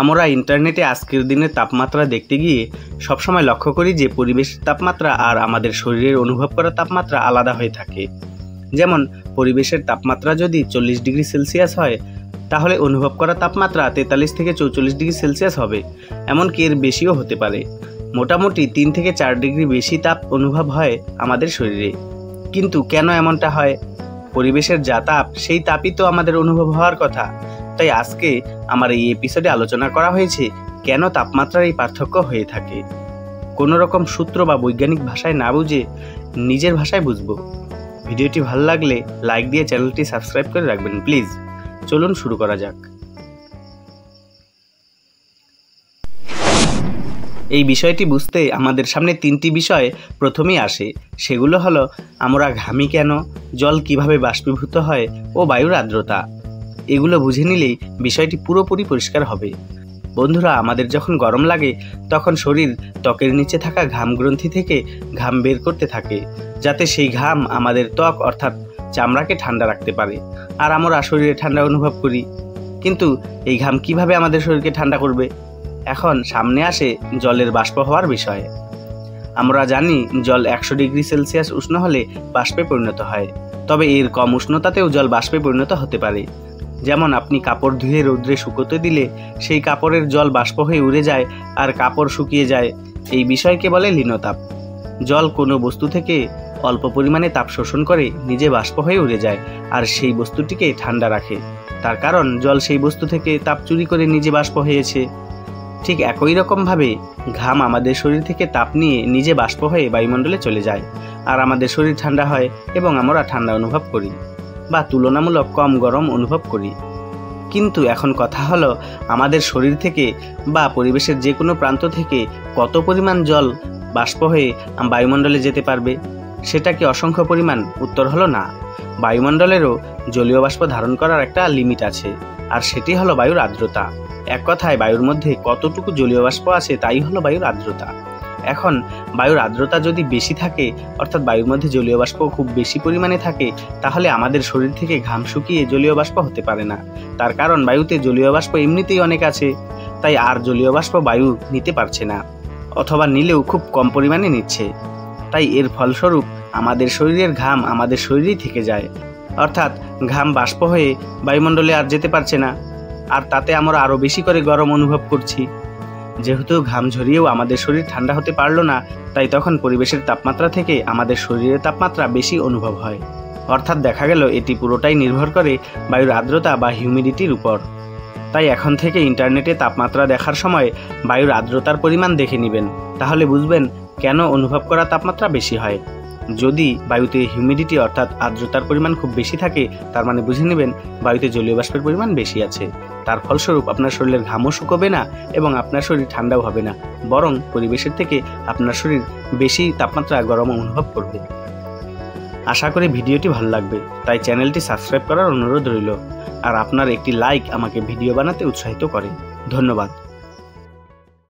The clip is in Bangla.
আমরা ইন্টারনেটে আজকের দিনের তাপমাত্রা দেখতে গিয়ে সবসময় লক্ষ্য করি যে পরিবেশের তাপমাত্রা আর আমাদের শরীরের অনুভব করা তাপমাত্রা আলাদা হয়ে থাকে। যেমন পরিবেশের তাপমাত্রা যদি 40 ডিগ্রি সেলসিয়াস হয়, তাহলে অনুভব করা তাপমাত্রা 43 থেকে 44 ডিগ্রি সেলসিয়াস হবে, এমনকি এর বেশিও হতে পারে। মোটামুটি 3 থেকে 4 ডিগ্রি বেশি তাপ অনুভব হয় আমাদের শরীরে। কিন্তু কেন এমনটা হয়? পরিবেশের যা তাপ, সেই তাপই তো আমাদের অনুভব হওয়ার কথা। তাই আজকে আমার এই এপিসোডে আলোচনা করা হয়েছে কেন তাপমাত্রার এই পার্থক্য হয়ে থাকে। কোনো রকম সূত্র বা বৈজ্ঞানিক ভাষায় না বুঝে নিজের ভাষায় বুঝবো। ভিডিওটি ভালো লাগলে লাইক দিয়ে চ্যানেলটি সাবস্ক্রাইব করে রাখবেন প্লিজ। চলুন শুরু করা যাক। এই বিষয়টি বুঝতে আমাদের সামনে 3টি বিষয় প্রথমেই আসে। সেগুলো হলো আমরা ঘামি কেন, জল কিভাবে বাষ্পীভূত হয় ও বায়ুর আর্দ্রতা। এগুলো বুঝে নিলেই বিষয়টি পুরোপুরি পরিষ্কার হবে। বন্ধুরা, আমাদের যখন গরম লাগে তখন শরীর ত্বকের নিচে থাকা ঘাম গ্রন্থি থেকে ঘাম বের করতে থাকে, যাতে সেই ঘাম আমাদের ত্বক অর্থাৎ চামড়াকে ঠান্ডা রাখতে পারে, আর আমরা শরীরে ঠান্ডা অনুভব করি। কিন্তু এই ঘাম কিভাবে আমাদের শরীরকে ঠান্ডা করবে? এখন সামনে আসে জলের বাষ্প হওয়ার বিষয়। আমরা জানি জল 100 ডিগ্রি সেলসিয়াস উষ্ণ হলে বাষ্পে পরিণত হয়, তবে এর কম উষ্ণতাতেও জল বাষ্পে পরিণত হতে পারে। যেমন আপনি কাপড় ধুয়ে রৌদ্রে শুকোতে দিলে সেই কাপড়ের জল বাষ্প হয়ে উড়ে যায় আর কাপড় শুকিয়ে যায়। এই বিষয়কে বলে লিনতাপ। জল কোনো বস্তু থেকে অল্প পরিমাণে তাপ শোষণ করে নিজে বাষ্প হয়ে উড়ে যায় আর সেই বস্তুটিকে ঠান্ডা রাখে। তার কারণ জল সেই বস্তু থেকে তাপ চুরি করে নিজে বাষ্প হয়েছে। ঠিক একই রকমভাবে ঘাম আমাদের শরীর থেকে তাপ নিয়ে নিজে বাষ্প হয়ে বায়ুমণ্ডলে চলে যায়, আর আমাদের শরীর ঠান্ডা হয় এবং আমরা ঠান্ডা অনুভব করি বা তুলনামূলক কম গরম অনুভব করি। কিন্তু এখন কথা হলো, আমাদের শরীর থেকে বা পরিবেশের যে কোনো প্রান্ত থেকে কত পরিমাণ জল বাষ্প হয়ে বায়ুমণ্ডলে যেতে পারবে? সেটা কি অসংখ্য পরিমাণ? উত্তর হলো না। বায়ুমণ্ডলেরও জলীয় বাষ্প ধারণ করার একটা লিমিট আছে, আর সেটি হলো বায়ুর আর্দ্রতা। এক কথায় বায়ুর মধ্যে কতটুকু জলীয় বাষ্প আছে তাই হলো বায়ুর আর্দ্রতা। এখন বায়ুর আর্দ্রতা যদি বেশি থাকে, অর্থাৎ বায়ুর মধ্যে জলীয় বাষ্প খুব বেশি পরিমাণে থাকে, তাহলে আমাদের শরীর থেকে ঘাম শুকিয়ে জলীয় বাষ্প হতে পারে না। তার কারণ বায়ুতে জলীয় বাষ্প এমনিতেই অনেক আছে, তাই আর জলীয় বাষ্প বায়ু নিতে পারছে না, অথবা নিলেও খুব কম পরিমাণে নিচ্ছে। তাই এর ফলস্বরূপ আমাদের শরীরের ঘাম আমাদের শরীরেই থেকে যায়, অর্থাৎ ঘাম বাষ্প হয়ে বায়ুমণ্ডলে আর যেতে পারছে না, আর তাতে আমরা আরও বেশি করে গরম অনুভব করছি। যেহেতু ঘাম ঝরিয়েও আমাদের শরীর ঠান্ডা হতে পারলো না, তাই তখন পরিবেশের তাপমাত্রা থেকে আমাদের শরীরের তাপমাত্রা বেশি অনুভব হয়। অর্থাৎ দেখা গেল এটি পুরোটাই নির্ভর করে বায়ুর আর্দ্রতা বা হিউমিডিটির উপর। তাই এখন থেকে ইন্টারনেটে তাপমাত্রা দেখার সময় বায়ুর আর্দ্রতার পরিমাণ দেখে নেবেন, তাহলে বুঝবেন কেন অনুভব করা তাপমাত্রা বেশি হয়। যদি বায়ুতে হিউমিডিটি অর্থাৎ আর্দ্রতার পরিমাণ খুব বেশি থাকে, তার মানে বুঝে নেবেন বায়ুতে জলীয় বাষ্পের পরিমাণ বেশি আছে। তার ফলস্বরূপ আপনার শরীরের ঘামও শুকোবে না এবং আপনার শরীর ঠান্ডাও হবে না, বরং পরিবেশের থেকে আপনার শরীর বেশি তাপমাত্রা গরম অনুভব করবে। আশা করি ভিডিওটি ভালো লাগবে, তাই চ্যানেলটি সাবস্ক্রাইব করার অনুরোধ রইল। আর আপনার একটি লাইক আমাকে ভিডিও বানাতে উৎসাহিত করে। ধন্যবাদ।